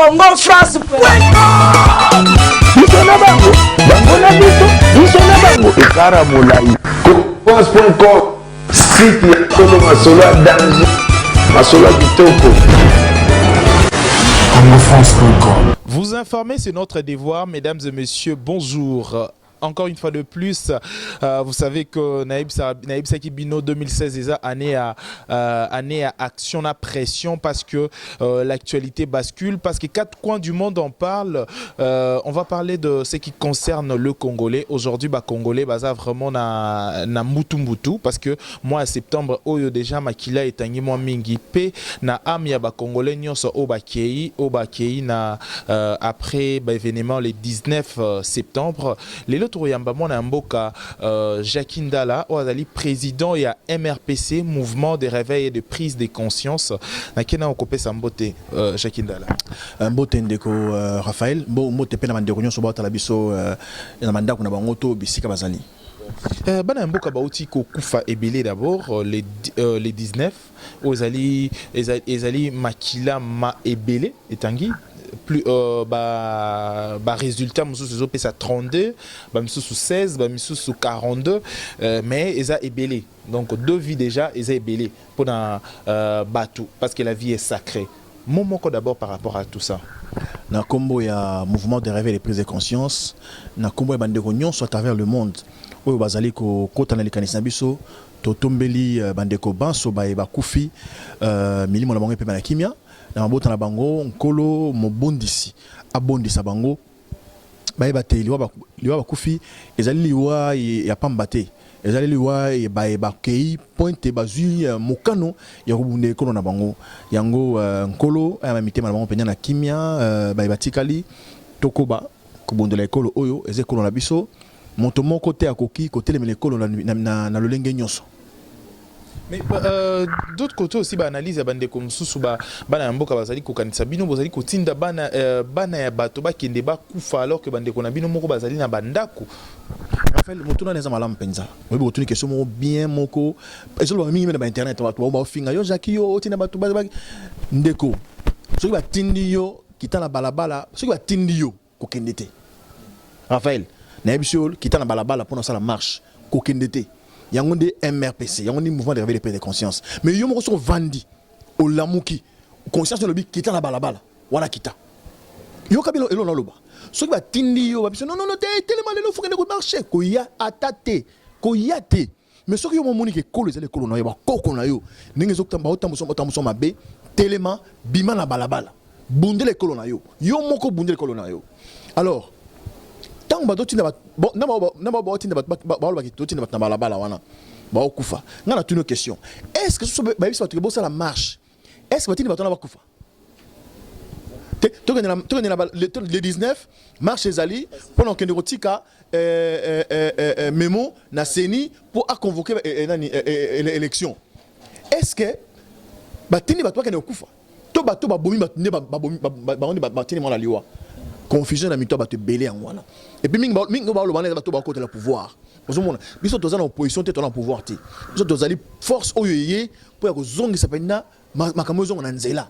Congo France. France.com site ya Congo Masolo à danger Masolo à Kitoko. CongoFrance.com. Vous informer, c'est notre devoir, mesdames et messieurs. Bonjour. Encore une fois de plus, vous savez que Naïb Saki Bino 2016 est année à action à pression parce que l'actualité bascule, parce que quatre coins du monde en parlent. On va parler de ce qui concerne le Congolais. Aujourd'hui, Congolais, ça vraiment na mutu parce que mois de septembre, déjà Makila est un mois mingi pe na amia Congolais nyonso obakei na après événement le 19 septembre. Les Touyamba mona mboka Jacques Ndala oazali président et à MRPC mouvement de réveil et de prise de conscience na kena okopé sambote Jacques Ndala mbote ndeko Raphaël mbote pe na mandeko nyonso ba tala biso na mandako na bango to bisika bazali bana mboka bauti ko kufa ebele d'abord les 19 ozali ezali makila ma ebele etangi plus résultat monsieur pesa 32 monsieur 16 monsieur 42 mais eza ebele donc deux vies déjà eza ebele pour na bateau parce que la vie est sacrée momoko d'abord par rapport à tout ça na kombo ya mouvement de réveil et prise de conscience na kombo ya bandeko nyonso à travers le monde oyo bazali ko kotana likanisa biso totombeli bandeko banso ba kufi milimo na bango pe na kimia na mabota na bango nkolo mobondisi abondisa bango bayeba te liwa bakufi ezali liwa ya pambate ezali liwa ba kei pointe bazui mokano ya kubunde kono na bango yango nkolo ya mitema na bango penya na kimia bayeba tikali tokoba kubundela ekolo oyo ezekolo na biso moto moko te akoki kotelemela ekolo na lolenge nyonso. Mais d'autre côté aussi analyse bande comme sous bana mboka bazali ko kanisa bino bazali ko tinda bana ya bato ba kende ba kufa alors que bande ko na bino moko bazali na bandako Raphaël motuna neza malamu penza oyebi otuni question moko bien moko ezolo ba mingi na ba internet bato ba finga yo Jackie yo tinda bato ba ndeko soki ba tindi yo kitana balabala soki ba tindi yo ko kende te Raphaël na ebisol kitana balabala pour na la marche ko kende te yango de MRPC yango ni mouvement de réveil de conscience mais yo moko so vandi o lamuki conscience lobi kita na balabala wala kita yo kabilo elo na loba soki ba tindi yo ba biso non tellement lelo faut que ne marcher ko ya atate ko yate mais soki yo moni ke kolo ezale kolo na yo ba koko na yo ndenge zokutamba otambuso mabe tellement bima na balabala bundele kolo na yo moko bundele kolo na yo alors tant ba dotina ba na ba otinda ba totina ba balabala wana ba okufa ngana tune question est-ce que so ba bisa to bosa la marche est-ce que batina ba tona ba kufa le 19 marche ezali pendant que nerotika memo na seni pour à convoquer élection est-ce que batini ba to ka ne okufa to ba bomi ba ne ba tini mo la liwa confusion na mito ba te belé en wana et puis mingi ba lo bana ba to ba côté la pouvoir ozomona biso toza na opposition te to na pouvoir te biso tozali force oyoyé pour ko zongi sapena makambo zongo na nzela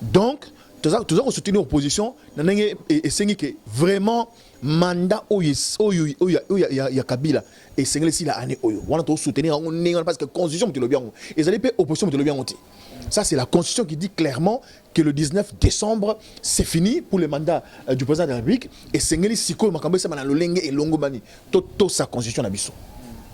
donc toza ko soutenir opposition na ndenge et sengi que vraiment mandat oyo ya Kabila et sengeli si la année oyo wana to soutenir on ninga parce que constitution te lo bien et zali pe opposition te lo bien monter. Ça, c'est la Constitution qui dit clairement que le 19 décembre, c'est fini pour le mandat du président de la République. Et c'est Siko Makambe Samana Lolenge et Longobani. Toute sa Constitution d'Abisso.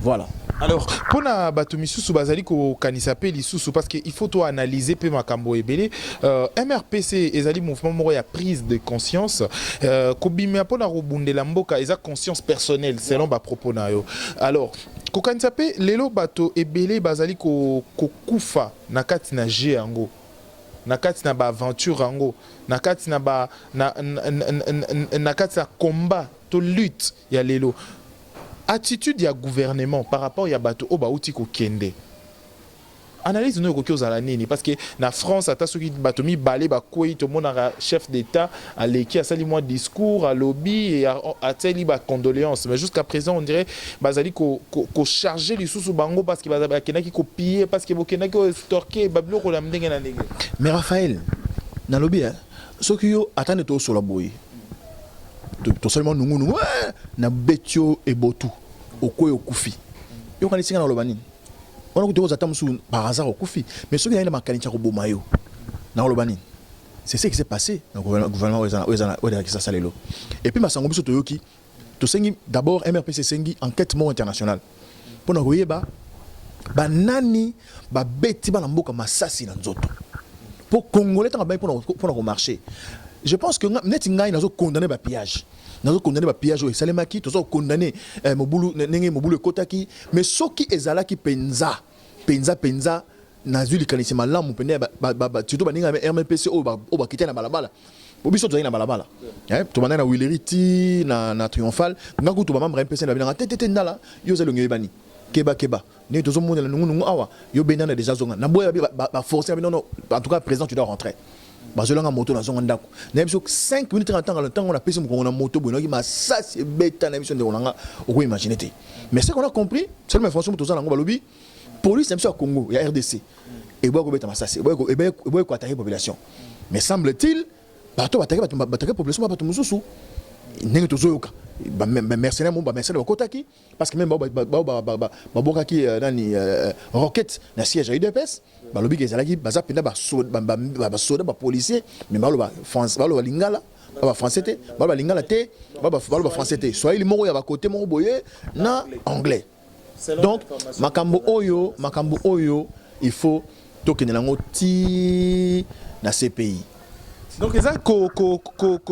Voilà. Alors, pour na Batumisusu Bazali ko Kanisape Lisusu, parce qu'il faut tout analyser peu Makambo Ebele. MRPC ezali mouvement moro ya prise de conscience. Kobimia pour na robunde la mboka eza conscience personnelle selon ba propos na yo. Alors, ko Kanisape lelo bato Ebele Bazali ko kufa na kati na G yango. Na kati na ba aventure yango. Na kati na ba na kati na combat to lutte ya lelo. Attitude du gouvernement par rapport à bateau au baouti ko kende. Analyse nous ko za la nini parce que na France ata soki bateau mi balé ba koi to mona chef d'état à l'équipe a sali moi discours à lobby et a teli ba condoléances mais jusqu'à présent on dirait bazali ko charger les sous bango parce que bazali kena ki copier parce que bokena ko storker bablo ko la mdenga na ndenge. Mais Raphaël na lobby hein ce qui yo attendent tout sur la boy tout seulement nous na betio et botu au koyo kufi yo kan singa na lobani on a ko attendre sous par hasard au kufi mais ce qui est na makanicha ko bomayo na lobani c'est ce qui s'est passé dans le gouvernement qui ça salelo et puis masango biso toyoki to sengi d'abord MRPC sengi enquête mort internationale pour na koyeba ba nani ba beti ba na mboka masasi na nzoto pour congolais tant ba pour marcher. Je pense que net ngai nazo condamner ba pillage nazo condamner ba pillage au salemaki tozo condamner mobulu nenge mobulu kotaki mais soki ezalaki penza na zuli kanisi malamu pene ba tuto baninga MPC o ba kitena balabala obiso to na balabala to banana na Willeriti na Triomphal ngaku to ba membre MPC na binanga tete ndala yo zelo ngebani keba ne tozo mona na nungu awa yo benana déjà zonga na boya ba forcer non en tout cas président tu dois rentrer bazolanga moto na zonga ndako na biso 5 minutes 30 ans le temps on a payé mon moto bono ki ma ça c'est bête na biso ndonanga oko imaginer te mais ce qu'on a compris seulement information to za nango balobi police na biso ya Congo ya RDC et boya ko beta masasi boya ko attaquer population mais semble-t-il bato attaquer population bato mususu ndenge tozoyoka ba mercenaire mo ba mercenaire ba kotaki parce que même ba bokaki nani roquette na siège à UDPS ba lobi ke zalaki baza penda ba soda ba policier mais ba lo ba France ba lo lingala ba français te ba lingala te ba français te soit il moko ya ba côté moko boye na anglais donc makambo oyo il faut tokenela ngo ti na CPI. Donc ça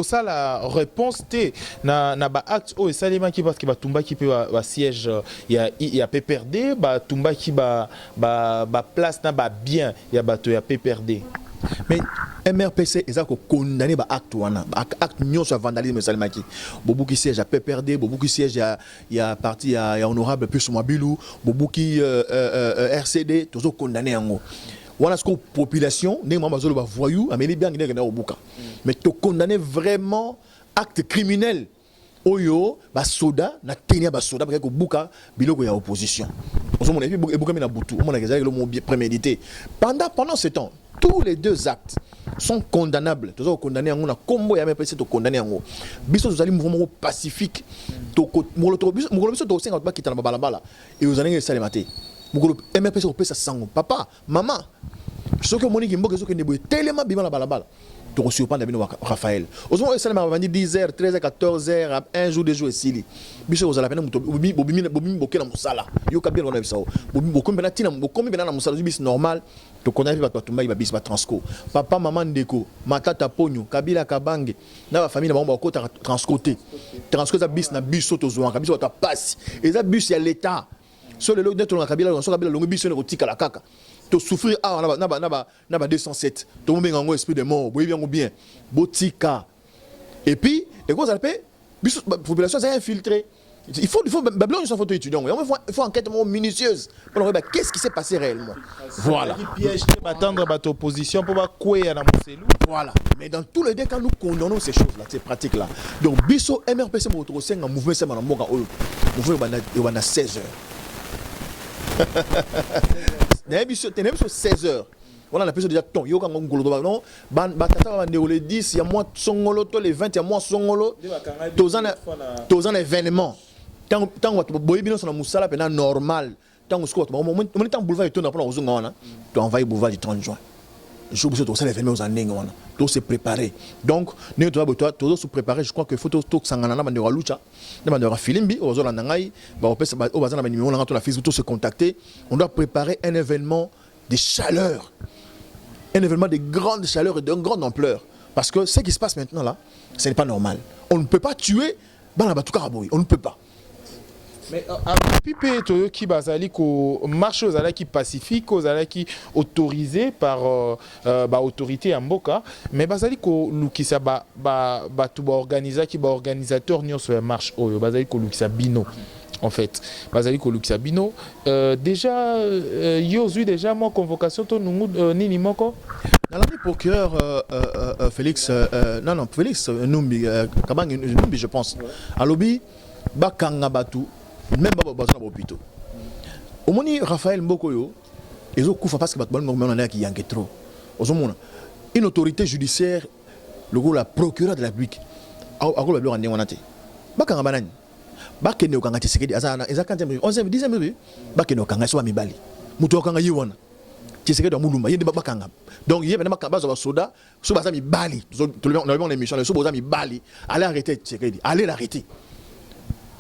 ça la réponse t na ba acte o salima qui parce que ba tumba qui peut ba siège il y a PPRD ba tumba qui ba place na ba bien il y a bato ya PPRD mais MRPC ils a condamné ba acte wana acte nyo sur vandalisme salima qui bobu qui siège à PPRD bobu qui siège il y a parti il y a honorable plus Mabilou bobu qui RCD tous condamné yango. Voilà ce que la population, n'est pas voyou, mais les biens qui au bouca. Mais tu condamner vraiment acte criminel. Oyo, ba soda, na tenia ba soda, parce que bouca, biloko ya opposition. On a vu beaucoup na boutou, on a le mot prémédité. Pendant ce temps, tous les deux actes sont condamnables. Tous condamnés en a combo ya MPC to condamné en haut. Biso vous allez mouvement pacifique. To biso to 50 ba kitana balabala et vous allez ça les mater. MPC au pesa sango papa maman ce que monique mboke ce que ne boy tellement bima la balabala to surprendre bino Raphaël ozoma ça m'a vendu 10h 13h 14h un jour deux jours et sili biso ozala pena muto bobimi boke na musala yo kabia on a ça bokombe na tina bokombe na musala bis normal to connait ba tumba ba bis ba transco papa maman ndeko matata ponyo kabila kabange na ba famille na ba ko transcoté transco bis na biso to zo biso ta passe et ça bus ya l'état sur le lot de ton kabila on so kabila longo biso ne kotika la kaka to souffrir na ba 207 to mbenga ngo esprit de mort boyebi yango bien botika et puis et quoi ça fait biso population ça infiltré il faut babylone sans photo étudiant il faut enquête minutieuse pour voir qu'est-ce qui s'est passé réellement voilà qui piège attendre bato opposition pour ba kwea na muselu voilà mais dans tous les cas nous condamnons ces choses là ces pratiques là donc biso MRPC mo to senga mouvement ça na mboka oyo mouvement bana 16 heures Tenez sur 16 heures. Voilà, on a déjà ton. Yo quand on golo non, batata va les 10, il y a moins songolo, les 20, il y a moins songolo. Tous en événement. Tant que boy bien sur la musala pena normal. Tant que squat, on est en boulevard et tout na pour ozonga wana. Tu envoyer boulevard du 30 juin. Je vous souhaite ça l'événement aux années wana. Tout se préparer. Donc, nous doit se préparer, je crois que photo to sangana na bandera lucha. Na bandera filimbi ozola nangai, ba opesa ba bazana ba numéro na Facebook tout se contacter. On doit préparer un événement de chaleur. Un événement de grande chaleur et de grande ampleur parce que ce qui se passe maintenant là, ce n'est pas normal. On ne peut pas tuer bana batuka raboy, on ne peut pas. Mais Pipe Toyo qui bazali ko marche aux ala qui pacifique aux ala qui autorisé par autorité en Mboka mais bazali ko lukisa ba tu ba organiser qui ba organisateur nyo sur marche oyo bazali ko lukisa bino en fait bazali ko lukisa bino déjà yozu déjà moi convocation to nungu nini moko dans la procureur Félix Félix Numbi Kabangi Numbi je pense à lobby bakanga batu même pas besoin d'hôpital. Au moni Raphaël Mbokoyo, ils ont couvert parce que battement on a qui yanke trop. Au moins une autorité judiciaire le gros la procureur de la République a ko ba ndé wonate bakanga banani bakene okanga Tshisekedi azana ezakante 11e 10e bakene okanga so ba mibali muto okanga yiwana Tshisekedi amulumba yende bakanga donc yé venema bazo ba soda so baza mibali tout le monde on émission so baza mibali allez arrêter Tshisekedi allez l'arrêter.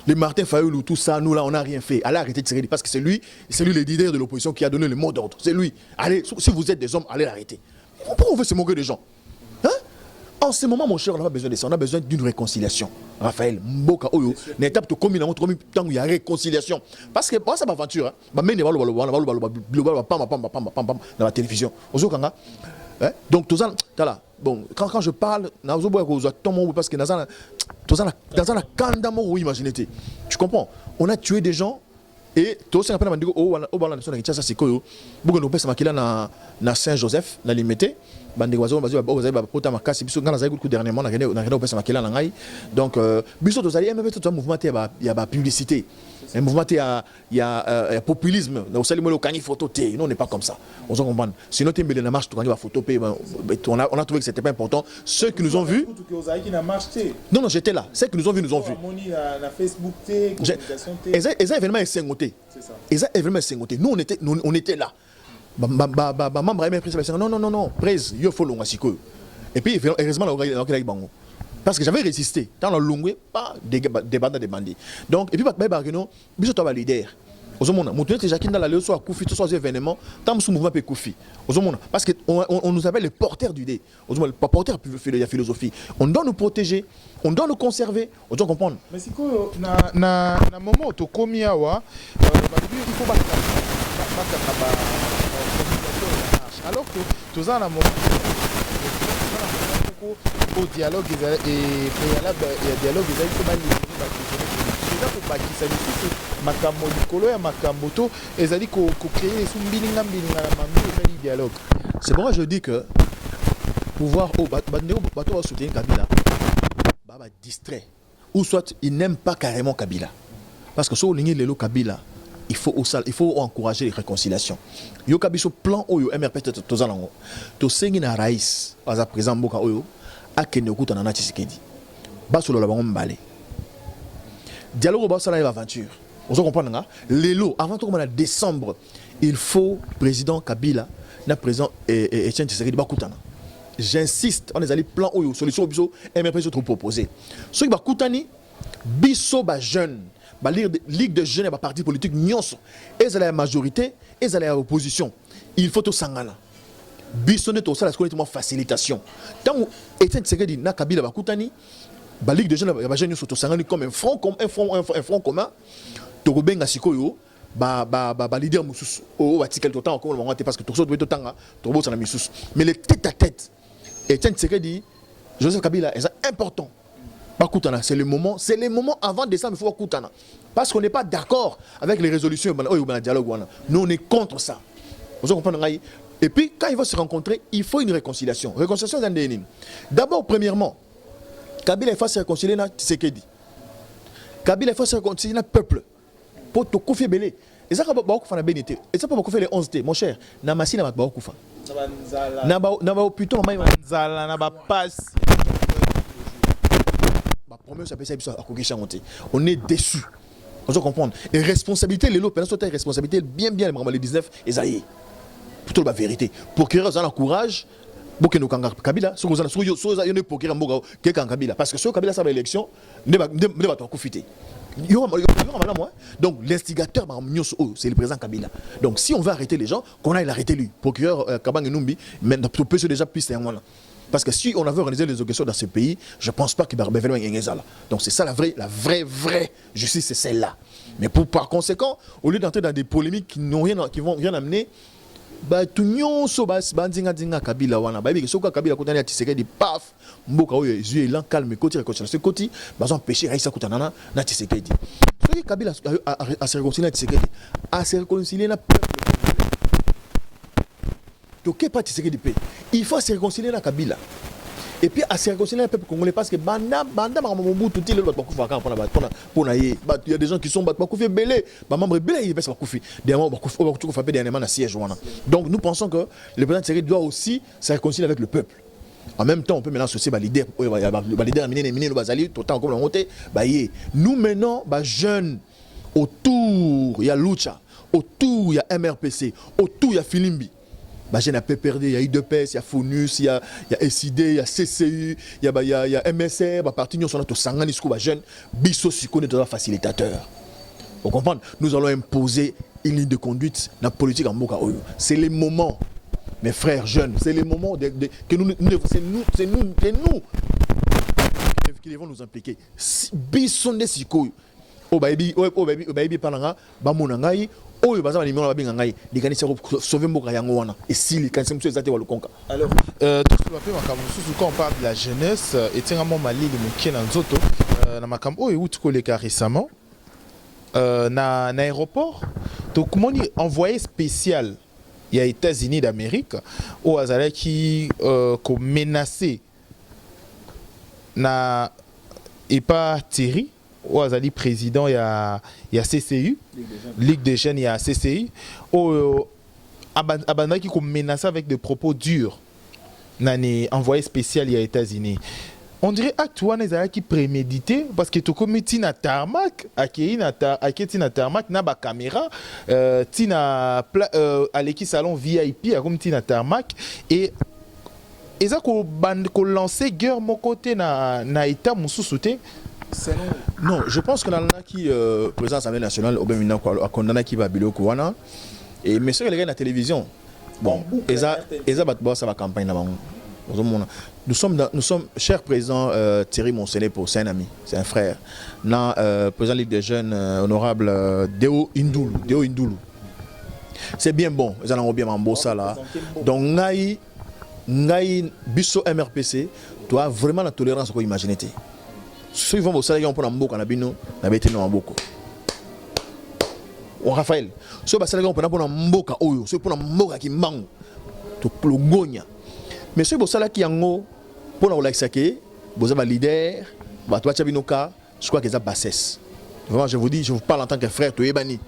Les Martin Fayoulou, tout ça, nous là, on n'a rien fait. Allez arrêter Tshisekedi parce que c'est lui le leader de l'opposition qui a donné le mot d'ordre. C'est lui. Allez, si vous êtes des hommes, allez l'arrêter. Pourquoi on veut se moquer des gens? Hein? En ce moment, mon cher, on n'a pas besoin de ça. On a besoin d'une réconciliation. Raphaël, Mboka, Oyo, n'étape de commune, on trouve tant qu'il y a réconciliation. Parce que moi, ça m'aventure. Hein? Dans la télévision. Donc, tout ça, là. Bon, quand je parle, parce que dans la kandamo, oui, imaginez. Tu comprends? On a tué des gens et tout ça, na Saint-Joseph, na limité. Donc, biso tozali même tout un mouvement il y a publicité. Un mouvement il y a populisme. Nous on n'est pas comme ça. On se comprend. Sinon tu na marche tu photo on a trouvé que c'était pas important. Ceux qui nous ont vus. Non, j'étais là. Ceux qui nous ont vus nous ont vus. Les événements est singoté. Les événements est singoté. Nous on était là. Non, presse, il faut l'onga siko. Et puis, heureusement, parce que j'avais résisté. Dans le long, pas des bandes de bandits. Donc, et puis, bisous toi leader. Ozomona, mon tueur Jacques dans la leçon à Koufi, tous ces événements, tant que ce mouvement peut Koufi. Ozomona, parce qu'on nous appelle les porteurs du dé. Ozomona, pas porteurs de la philosophie. On doit nous protéger, on doit nous conserver, on doit comprendre. Mais c'est quoi, na moment où tu commis à wa, il faut pas alors que tous en amont au dialogue et préalable et dialogue ils allaient comment déjà pour bakisa lisusu makambo likolo ya makambo to ezali ko créer sous mbilinga na mambi ezali dialogue. C'est pourquoi je dis que pouvoir au bateau soutenir Kabila baba distrait ou soit il n'aime pas carrément Kabila parce que sur ligne lelo Kabila il faut encourager les réconciliations. Yo kabiso plan oyo MRP tozalango. To sengi na rais aza présent mboka oyo akene okuta na Tshisekedi. Basolo la bango mbale. Dialogue ba sala aventure. On se comprend nga lelo avant tout comme en décembre, il faut président Kabila na président Etienne Tshisekedi bakutana. J'insiste, on est allé plan oyo solution biso MRP trop proposé. Ceux qui bakutani biso ba jeune la ligue de jeunes et parti politique nyonso et la majorité et la opposition il faut tout sangana bisonner tout ça la facilitation tant Etienne Tshisekedi na Kabila bakutani la ligue de jeunes et jeunes nyonso to sangani comme un front commun to kobenga sikoyo ba leader mususu o article tout temps comme on parce que tout ça doit tout temps to bossa na misusu mais le tête à tête Etienne Tshisekedi Joseph Kabila est important. C'est le moment avant décembre, il faut Koutana. Parce qu'on n'est pas d'accord avec les résolutions, nous on est contre ça. Vous comprenez? Et puis quand ils vont se rencontrer, il faut une réconciliation. Réconciliation d'un d'abord, premièrement, Kabila il faut se réconcilier avec Tshisekedi. Kabila il faut se réconcilier avec le peuple. Pour te confier belé. Et ça, et ça, pour faire les 11 T, mon cher, Namasi n'a pas beaucoup. Naba plutôt, on est déçus. On doit comprendre. Et responsabilité, les lots, responsabilité bien les 19 et ça y est. Plutôt la vérité. Pour que nous ayons le courage, Kabila, parce que ce Kabila, ça va élection, ne va pas profiter. Donc l'instigateur, c'est le président Kabila. Donc si on veut arrêter les gens, qu'on aille l'arrêter lui. Procureur Kabang Numbi, mais on peut déjà plus c'est un. Parce que si on avait organisé les élections dans ce pays, je ne pense pas qu'il y ait un. Donc c'est ça la vraie justice, c'est celle-là. Mais par conséquent, au lieu d'entrer dans des polémiques qui vont rien amener, tout le monde Kabila wana ba que Kabila kotana ya Tshisekedi paf mboka oyo yeux lan calme côté réconciliation côté bazon péché raisa kotana na Tshisekedi. Ce que Kabila a se réconcilier na Tshisekedi, a se réconcilier na peuple. Donc pas Tshisekedi paix. Il faut se réconcilier na Kabila. Et puis à se réconcilier avec le peuple congolais parce que banda Mobutu tout le il y a des gens qui sont bakoufi belé membre belé il va bakoufi dernièrement bakoufi tu fait dernièrement na siège wana. Donc nous pensons que le président Tshisekedi doit aussi se réconcilier avec le peuple. En même temps, on peut maintenant associer les leaders, les leaders minés, tout temps comme on monte. Nous menons les jeunes autour, il y a Lucha, autour il y a MRPC, autour il y a Filimbi. Les jeunes a PPRD, il y a IDPS, il y a FONUS, il y a SID, il y a CCU, il y a MSR, les partis nous sont tous sangani les jeunes, biso siko est facilitateur. Vous comprenez? Nous allons imposer une ligne de conduite dans la politique en Moka Oyo. C'est les moments. Mes frères jeunes, c'est les moments que c'est nous qui devons nous impliquer. Bisson de siko, oh baby palanga, bamona ngai, oh baza ni mona babinga ngai, likanisa ko sauver mboka yango wana. Et si likanisa mso ezate wa lukonka. Alors, tout ce makambo quand on parle de la jeunesse, et tiens mon mali le mukie na nzoto, na makambo oyo utuko leka récemment, na aéroport, donc comment dit envoyé spécial. Il y a les États-Unis d'Amérique où Azala qui menacé na et pas Thierry où Azali président il y a CCU Ligue des jeunes il y a CCI où Abanda qui menacé avec des propos durs nani envoyé spécial il y a les États-Unis. On dirait actuellement les qui prémédité parce que tout comme tina tarmac tina tarmac na ba caméra tina aleki salon VIP comme tina tarmac et ça ko lancer guerre mon côté na état mususuté. Non, je pense que la qui président de l'Assemblée nationale au Bénin a condamné qui va biloko wana et mais sur les gars la télévision bon ça va campagne là. Nous sommes, cher président Thierry Monsené, c'est un ami, c'est un frère. Nous président de Ligue des jeunes, honorable Deo Indoulou. C'est bien bon, ils ont bien beau ça là. Donc, Ngaï, Bisso MRPC, doit vraiment la tolérance qu'on imagine. Si vous voulez, on peut en beaucoup, on a été en beaucoup. Raphaël, si vous voulez, on peut en beaucoup, si vous voulez, on peut en beaucoup, tout le gonya. Mais si vous avez qui pour nous l'exaquer, vous avez un leader, je crois que c'est bassesse. Vraiment, je vous parle en tant que frère, tu es banni.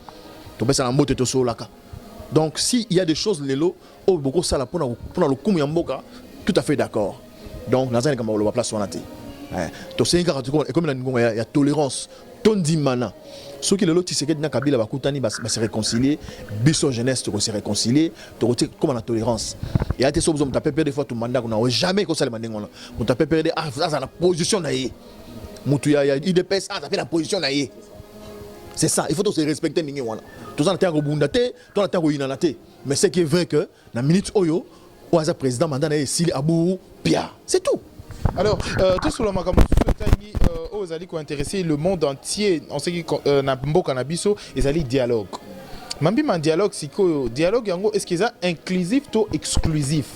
Tu es en mode de là. Donc, s'il y a des choses, beaucoup ça pour nous tout à fait d'accord. Donc, dans un cas, on va place sur la tête. Comme il y a tolérance, ton dimana. Ceux qui le lot, c'est que dans Kabila va se réconcilier, biso jeunesse se réconcilier, comme la tolérance. Et à tes choses, on t'a perdu des fois tout mandat qu'on n'a jamais comme ça les mandats on t'a perdu ça la position naïe. Moutouya IDPS ça fait la position naïe. C'est ça, il faut se respecter ningi wana. Tout ça on t'a rebondate, tout ça on t'a inanate. Mais c'est qui est vrai que la minute oyo, oaza président mandat naïe Sili Abou Pia, c'est tout. Alors, tout sur le makambo aux alliés qui ont intéressé le monde entier, on sait que Nambo Canabiso, ils allaient dialogue. Mambi man dialogue, c'est quoi dialogue yango est-ce qu'ils sont inclusif ou exclusif?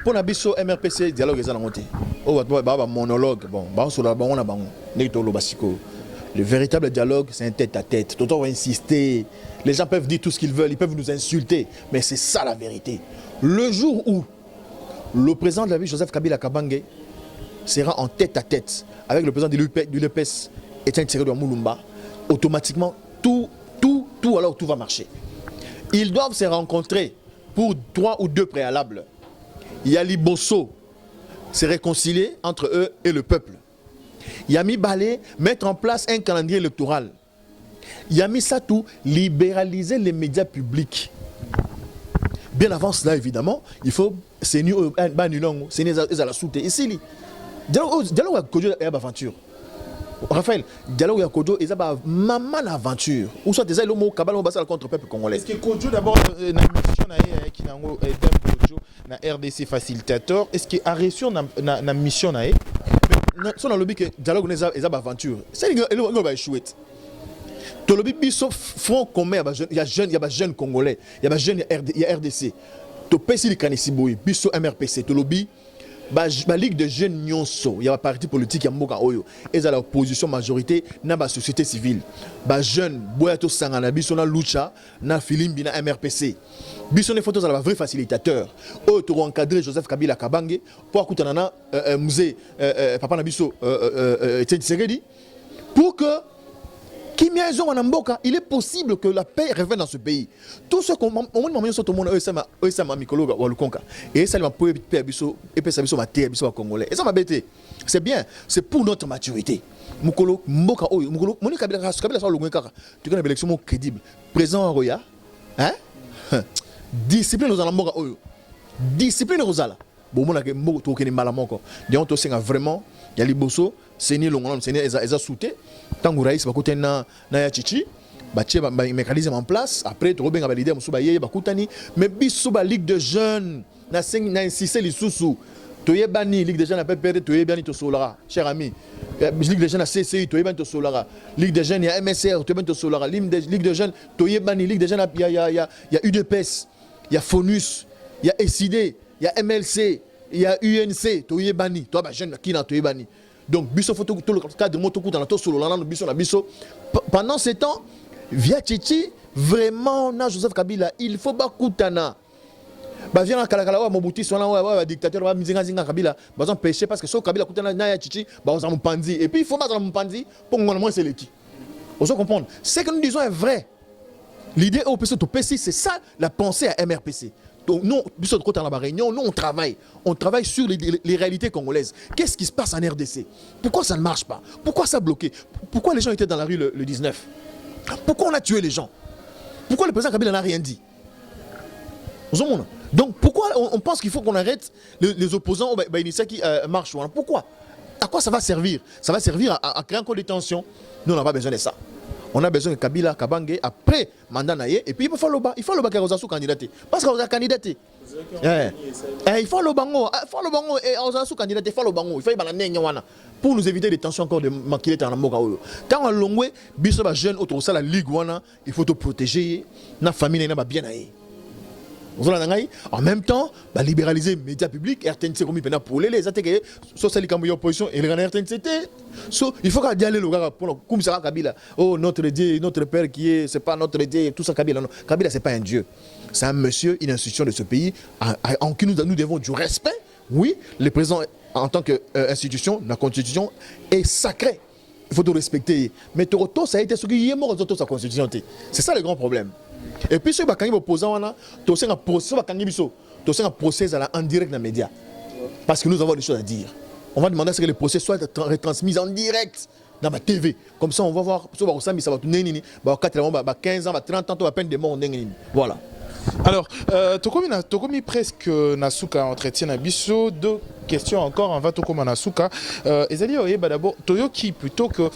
Pour Nabiso MRPC dialogue ils ont monté. Oh bah monologue bon, bah sur la bon on a bon. Le véritable dialogue c'est un tête à tête. Tout on va insister. Les gens peuvent dire tout ce qu'ils veulent, ils peuvent nous insulter, mais c'est ça la vérité. Le jour où le président de la ville, Joseph Kabila Kabange, sera en tête à tête avec le président de l'UPS, Etienne Tshisekedi Moulumba, automatiquement, tout va marcher. Ils doivent se rencontrer pour 3 ou 2 préalables. Yali Bosso se réconcilier entre eux et le peuple. Yami Balé mettre en place un calendrier électoral. Yami Satou libéraliser les médias publics. Bien avant cela, évidemment, il faut c'est nous c'est à la soute ici. Dialogue avec Kodjo et aventure. Raphaël, dialogue avec Kodjo et maman aventure. Ou soit déjà le mot kabalo basal contre peuple congolais. Est-ce que Kodjo d'abord na mission na qui na Kodjo na RDC facilitateur, est-ce que arrêtion na mission na sur le lobby que dialogue et aventure. C'est il va échouer. Dans le biso front commun, il y a jeunes congolais, il y a jeunes RDC. To pesi li kanisiboy biso MRPC to lobby ba ligue de jeunes nyonso, il y a parti politique ya mboka oyo. Et à la opposition majorité na ba société civile. Ba jeunes boya to sangana biso na Lucha, na Filimbi na MRPC. Biso ne photos à la vrai facilitateur. Oyo to encadrer Joseph Kabila Kabange pour akutana na musée papa na biso Etienne Tshisekedi pour que Kimia Mboka, il est possible que la paix revienne dans ce pays. Tout ce qu'on m'a dit, tout le monde est un mycologue ou le conca. Et ça m'a pris et puis ça m'a été congolais. Et ça m'a bêté. C'est bien, c'est pour notre maturité. Mukolo Mboka Oyo, Mukolo, Moni Kabila sur le Gwenkaka. Tu connais une élection crédible. Président Roya, hein? Discipline aux Alamboka Oyo. Discipline aux Ala. Bon, mon a mot to keni malamonko. Donc to senga vraiment, il y a les bosso, c'est ni longon, c'est ni eza souté. Tant que Raïs va côté na ya chichi, ba tie ba mécanisme en place. Après to benga ba leader musu ba yeye ba kutani, mais biso ba ligue de jeunes na 5 na insisté les sous. To yebani ligue de jeunes a pas perdre to yebani to solara, cher ami. Ligue de jeunes a CCI to yebani to solara. Ligue de jeunes il y a MSR to yebani to solara. Ligue de jeunes to yebani ligue de jeunes il y a UDPS, il y a Fonus, il y a SID. Il y a MLC, il y a UNC, tu es banni, toi, jeune qui n'a pas banni. Donc, biso photo, tout le cadre de moto, pendant ce temps, via Tchichi, vraiment, na Joseph Kabila, il faut bakutana. Bah viens à Kalakalawa, Mobutu, soit là, dictateur, va miser Kabila, bah on péché parce que so Kabila kutana na ya Tchichi, bah on s'en pandi. Et puis il faut mettre en pandi pour qu'on moins c'est l'équipe. On se comprendre. Ce que nous disons est vrai. L'idée au PC, c'est ça la pensée à MRPC. Donc, nous, on travaille sur les réalités congolaises. Qu'est-ce qui se passe en RDC? Pourquoi ça ne marche pas? Pourquoi ça a bloqué? Pourquoi les gens étaient dans la rue le 19? Pourquoi on a tué les gens? Pourquoi le président Kabila n'a rien dit? Donc, pourquoi on pense qu'il faut qu'on arrête les opposants qui marchent? Pourquoi? À quoi ça va servir? Ça va servir à créer encore des tensions. Nous, on n'a pas besoin de ça. On a besoin de Kabila, Kabange, après mandat naïe, et puis il faut le bas qu'il y ait candidaté. Parce qu'on a candidaté. Il faut le bango, et on a candidaté, il faut le bango, il faut le pour nous éviter des tensions encore de maquiller dans la moka. Quand on a longé, biso ba jeune autour de la ligue wana, il faut te protéger, na famille na bien naïe. En même temps, libéraliser les médias publics, RTNC comme il pour les attaquer, soit celle qui a opposition et les RTNC. Il faut qu'il y ait le gars pour comme ça Kabila. Oh notre Dieu, notre père qui est, c'est pas notre Dieu, tout ça Kabila. Non, Kabila c'est pas un dieu, c'est un monsieur, une institution de ce pays en qui nous devons du respect. Oui, le président en tant qu'institution, la constitution est sacrée. Il faut te respecter. Mais Toroto, ça a été ce qui est mort dans sa constitution. C'est ça le grand problème. Et puis, ceux qui sont opposants, tu as un procès en direct dans les médias. Parce que nous avons des choses à dire. On va demander à ce que les procès soient retransmis en direct dans ma TV. Comme ça, on va voir. Ça va 15 ans, 30 ans, à peine des morts. Voilà. Alors, Tokomi presque Nasuka entretien à Bisso. Deux questions encore en va Tokomi Nasuka. Ezali Oyeba d'abord, Toyoki plutôt que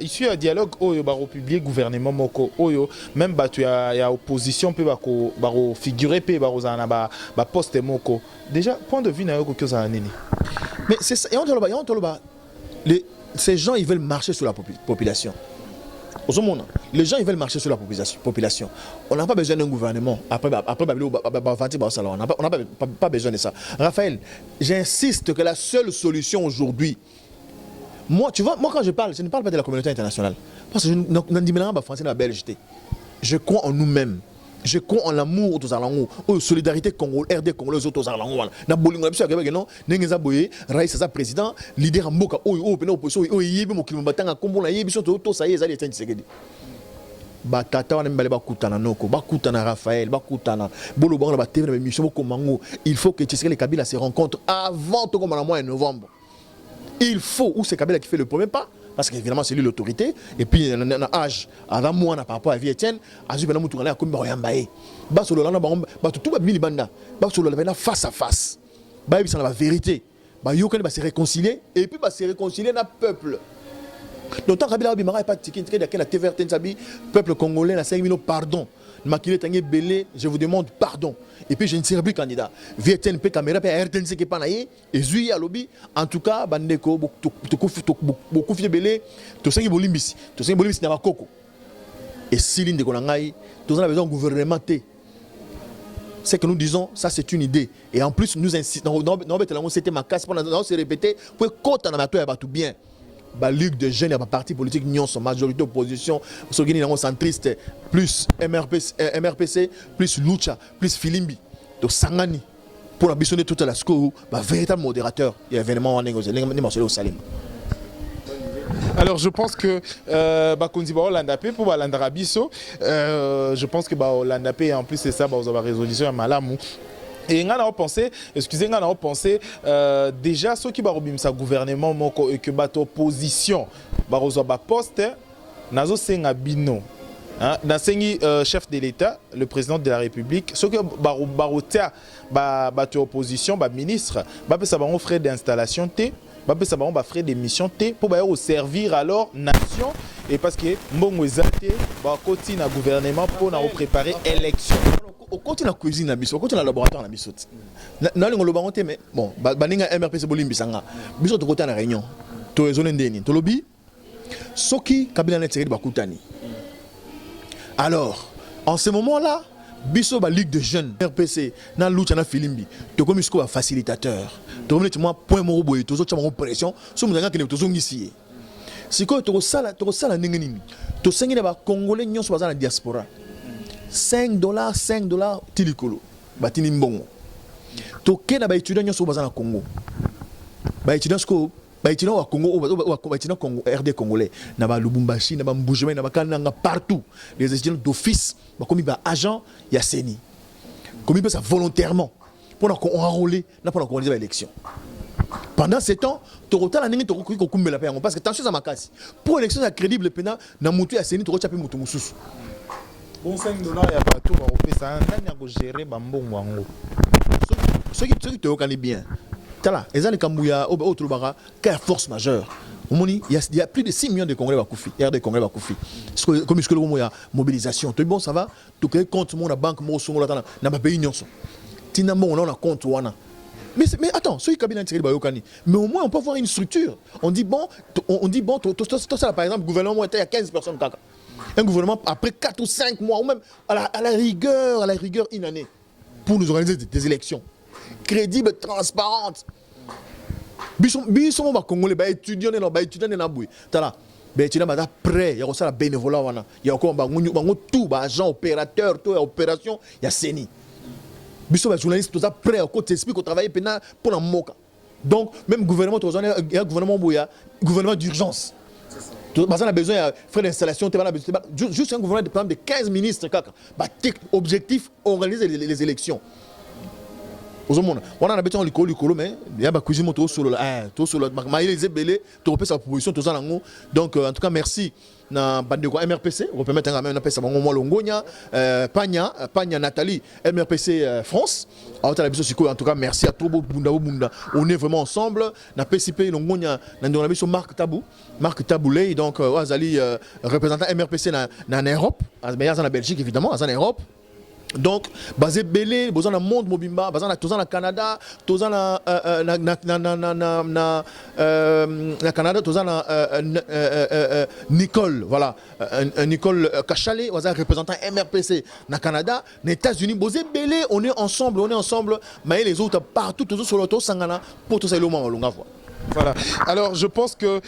issu à dialogue Oyo baro publié gouvernement Moko Oyo, même tu a opposition peut baro figurer peut baro zana ba poste Moko. Déjà, point de vue na yoko kyo za nini. Mais c'est ça, ces gens ils veulent marcher sur la population. Les gens ils veulent marcher sur la population. On n'a pas besoin d'un gouvernement. Après on n'a pas besoin de ça. Raphaël, j'insiste que la seule solution aujourd'hui, moi quand je parle, je ne parle pas de la communauté internationale. Parce que je ne dis pas français dans la Belgique. Je crois en nous-mêmes. Je crois en l'amour aux Arlangos, aux solidarité congolaise, RD congolaise aux Arlangos. Na bolingo na biso ya kebeke non, nengenza boye, Raïs sa président, leader mboka oyo pena opposition oyo yebi mo kilomba tanga kombo na yebi so to sa yezali etani sekedi. Ba tata wana mbale ba kutana noko, ba kutana Raphaël, ba kutana bolo bango na ba TV na mission ko mango. Il faut que Tshisekedi et Kabila se rencontrent avant to comme le mois de novembre. Il faut où c'est Kabila qui fait le premier pas. Parce qu'évidemment, c'est lui l'autorité. Et puis, il y a un âge. Avant moi, par rapport à Vietienne, à ce moment-là, il y a un peu de Royambaye. Tout le monde face à face. Il y a la vérité. Il va se réconcilier. Et puis, il va se réconcilier dans le peuple. Donc, tant que Kabila n'a pas de la TVRT, le peuple congolais a 5 000 pardon. Je vous demande pardon. Et puis je ne serai plus candidat. VTN, caméra, RTNC qui est pas naïe. Et Zui à lobby. En tout cas, Bandeko, beaucoup de belé. Tout ça qui est bolimbisi. Tout ça qui est bolimbisi n'a pas coco. Et Siline de Konangaï, tout ça a besoin de gouvernement. Ce que nous disons, ça c'est une idée. Et en plus, nous insistons. C'était ma casse. On s'est répété. Pour que tu aies tout bien. La Ligue de jeunes, il y a parti politique, nous sommes majorité opposition, centriste, plus MRPC, plus Lucha, plus Filimbi. Donc Sangani, pour ambitionner toute la score, véritable modérateur, il y a événement à négocier, au Salim. Alors je pense que Bakondi ba Hollanda pe pour Hollanda Rabiso, je pense que ba Hollanda pe en plus c'est ça ba vous avez résolution à Malamu. Et on a pensé, excusez, on a pensé déjà ceux qui ont sa gouvernement et que bat opposition, ba poste, nazo senga bino. Dans chef de l'État, le président de la République, ceux qui barotia opposition, ministre, ça va frais d'installation t, ça va frais d'émission t pour servir alors nation et parce que mbongo ezate ba koti na gouvernement pour préparer élection. Au côté de la cuisine, au côté de la laboratoire, na lingo lobango te mais bon, baninga MRPC bolimbi sanga. Biso to côté na réunion. To ezone ndeni, to lobi soki kabila net série bakutani. Alors, en ce moment-là, biso ba ligue de jeunes MRPC na lucha na filimbi. To comme isko ba facilitateur. To comme moi point mo boye, to zo tchama pression, so muzanga kene to zo ngisi. Siko to sala ndenge nini. To sengina ba congolais nyonso bazana diaspora. $5 tilikolo batini mbongo toke na ba étudiant nyonso baza na Congo ba étudiant wa Congo ba étudiant Congo RD congolais na ba Lubumbashi na ba Mbujimai na ba Kananga partout les étudiants d'office ba komi ba agent ya CENI komi ça volontairement pour enrôler na pour organiser l'élection. Pendant ce temps, Torota la ningi toko ko kumbela pa parce que tension ça makasi pour élection crédible pena na mutu ya CENI toko chapi mutu mususu. Bon $5 ya bato ba opesa nani ya ko gérer ba mbongo wango. Ceux qui te connaissent bien. Tala, ezali kambuya autre bara quelle force majeure. Il y a plus de 6 millions de Congolais bakoufi, RD Congolais bakoufi. Comme ce que il y a mobilisation. Tout bon ça va, tout que compte mon la banque mo songo la na ba pays nyonso. Tina mo on a compte wana. Mais attends, ceux qui cabinet tiré bayokani. Mais au moins on peut avoir une structure. On dit bon, tout ça par exemple gouvernement était à 15 personnes kaka. Un gouvernement après 4 ou 5 mois ou même à la rigueur une année pour nous organiser des élections crédibles, transparentes. Biso ba Congolais ba étudiants na boui. Tala, ba étudiants ba prêt, il y a aussi la bénévolat wana. Il y a encore ba tout ba agent opérateur, tout opération, il y a CENI. Biso ba journaliste tout ça prêt au côté explique au travail pour la moka. Donc même gouvernement il y a gouvernement boya, gouvernement d'urgence. On a besoin de frais d'installation, juste un gouvernement de 15 ministres. Objectif, organiser les élections. On a besoin de l'école, mais il y a des cuisines solo, sa proposition, donc en tout cas merci. Na bandeko MRPC, on peut mettre un MRPC Bango Longonia, Pagna Nathalie, MRPC France. En tout cas, merci à tout Bunda. On est vraiment ensemble. Na PCP Longonia, na sur Marc Taboulay, donc Azali représentant MRPC en Europe, mais en Belgique évidemment, en Europe. Donc, basé belé, besoin d'un monde mobimba, besoin d'un Canada, besoin na Canada, besoin Nicole, voilà, Nicole Kachale, représentant MRPC na Canada, les États-Unis, basé belé, on est ensemble, mais les autres partout, tous sur l'auto sangana pour tous ces lois longa voix. Voilà. Alors je pense que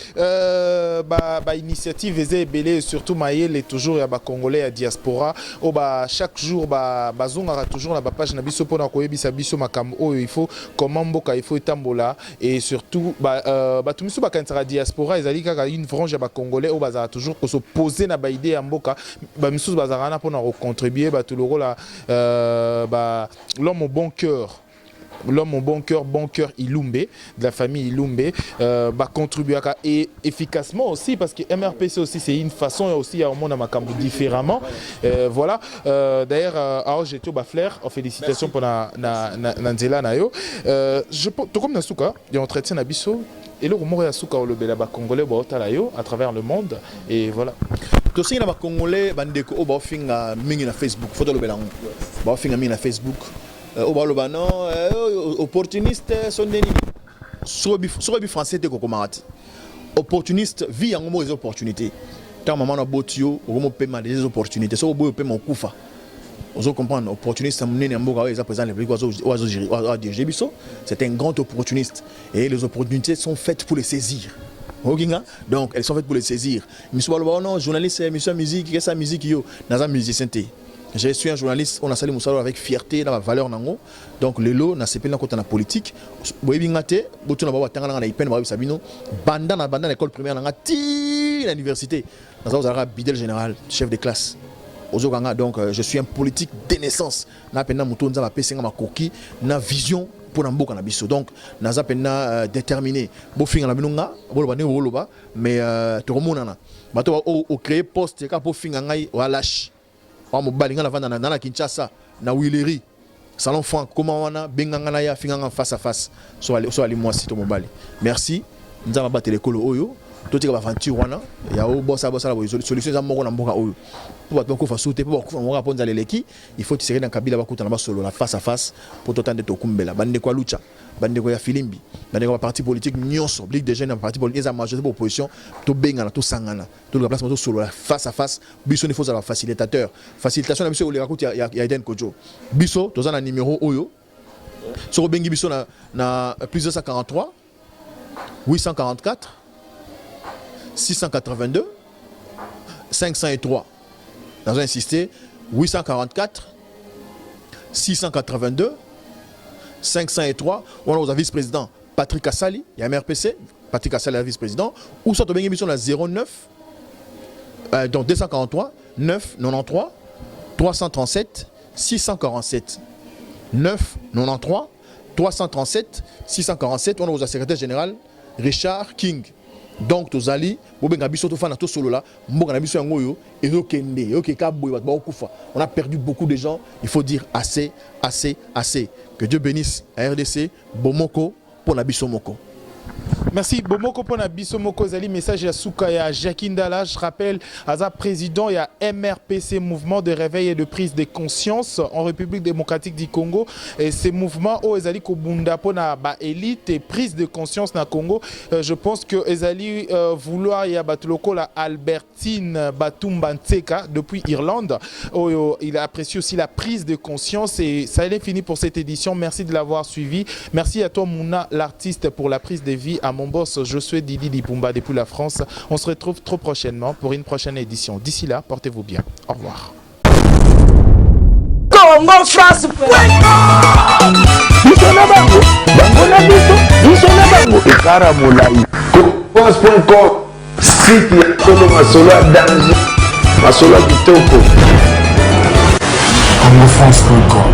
initiative Eze Belé surtout Maël est toujours ya ba Congolais à diaspora au chaque jour bazonga toujours la page na biso pona koyebisa biso makambo il faut comment mboka il faut etambola et surtout tumiso bakantara diaspora ezali kaka une frange ya ba Congolais au bazara toujours ko se poser na ba idée ya mboka ba misusu bazara na pona contribuer ba tout le rôle l'homme au bon cœur. L'homme au bon cœur Ilumbe, de la famille Ilumbe, contribuer et efficacement aussi, parce que MRPC aussi, c'est une façon aussi à un monde à Makambu différemment. Voilà. D'ailleurs, à j'étais au Bafler, félicitations pour Nanzela Nayo. Tout comme Nasuka, il y a un entretien à Bisso, et le rumor est Suka au Lobelaba Congolais, à travers le monde, et voilà. Tout ce qui est Congolais, bandeko, au Bafinga, mingi na Facebook, photo le Belang, Bafinga mingi na Facebook. Non, opportuniste sont des sur le français de Kokomati. Opportuniste vit en mot des opportunités. Tant maman a botio, on peut mal des opportunités. Ça, on peut mon koufa. Vous comprenez, opportuniste, c'est un grand opportuniste. Et les opportunités sont faites pour les saisir. Donc, elles sont faites pour les saisir. Monsieur Balbano, journaliste, monsieur musique, qu'est-ce que musique yo? Dans un musicien. Je suis un journaliste, on a sali Moussalo avec fierté, dans la valeur nango. Donc le lot, na sepel dans la politique. Boyebi ngate, botu na baba tanga na ipen ba sabino, banda na l'école primaire na ti l'université. Dans un bidel général, chef de classe. Donc je suis un politique de naissance. Na pena muto nza ba pesenga makoki, na vision pour n'amboka na biso. Donc naza pena déterminé. Bo finga na binunga, bo loba ne bo loba, mais to remonana. Bato o créer poste ka po finga ngai wa lâche. On m'a balinga la vanda na Kinshasa na Willery salon franc comment on a benganga na ya finganga face à face so ali moi si to mobali merci nzama batele kolo oyo to tika ba aventure wana ya o bossa la solution za moko na mboka oyo pour ba ko fa sauter pour ko moko ponza leleki il faut tirer dans kabila bakuta na ba solo la face à face pour to tande to kumbela bande kwa lucha bande ko ya filimbi bande ko parti politique nyonso ligue des jeunes parti politique za majorité pour opposition to bengana to sangana to la place to solo la face à face biso il faut za la facilitation na biso o le rakuti ya Eden Kojo biso to za na numéro oyo so bengi biso na plus 243 844 682 503. Nous avons insisté 844 682 503. On a le vice-président Patrick Assali, il y a MRPC, Patrick Assali est vice-président. Ou soit on a émission la 09 donc 243 9 93 337 647 9 93 337 647. On a le secrétaire général Richard King. Donc tozali bobenga biso to fana to solo la mboka na biso yango yo ezokende yo ke ka boy ba okufa. On a perdu beaucoup de gens, il faut dire assez. Que Dieu bénisse la RDC Bomoko pour na biso moko. Merci Bomoko pour Nabiso Moko Zali, message à Soukaya Jakindala. Je rappelle, Aza président, il y a MRPC, mouvement de réveil et de prise de conscience en République démocratique du Congo. Et ces mouvements, oh, Ezali Kobunda pour na ba élite et prise de conscience na Congo. Je pense que Ezali vouloir y a batuloko la Albertine Batumba Ntseka depuis Irlande. Oh, il a apprécié aussi la prise de conscience et ça est fini pour cette édition. Merci de l'avoir suivi. Merci à toi Mouna, l'artiste, pour la prise de vie. À mon boss, je suis Didi Dipumba depuis la France. On se retrouve trop prochainement pour une prochaine édition. D'ici là, portez-vous bien. Au revoir. Congo France. Site ya Kolo Masolo ya danger Masolo ya kitoko. CongoFrance.com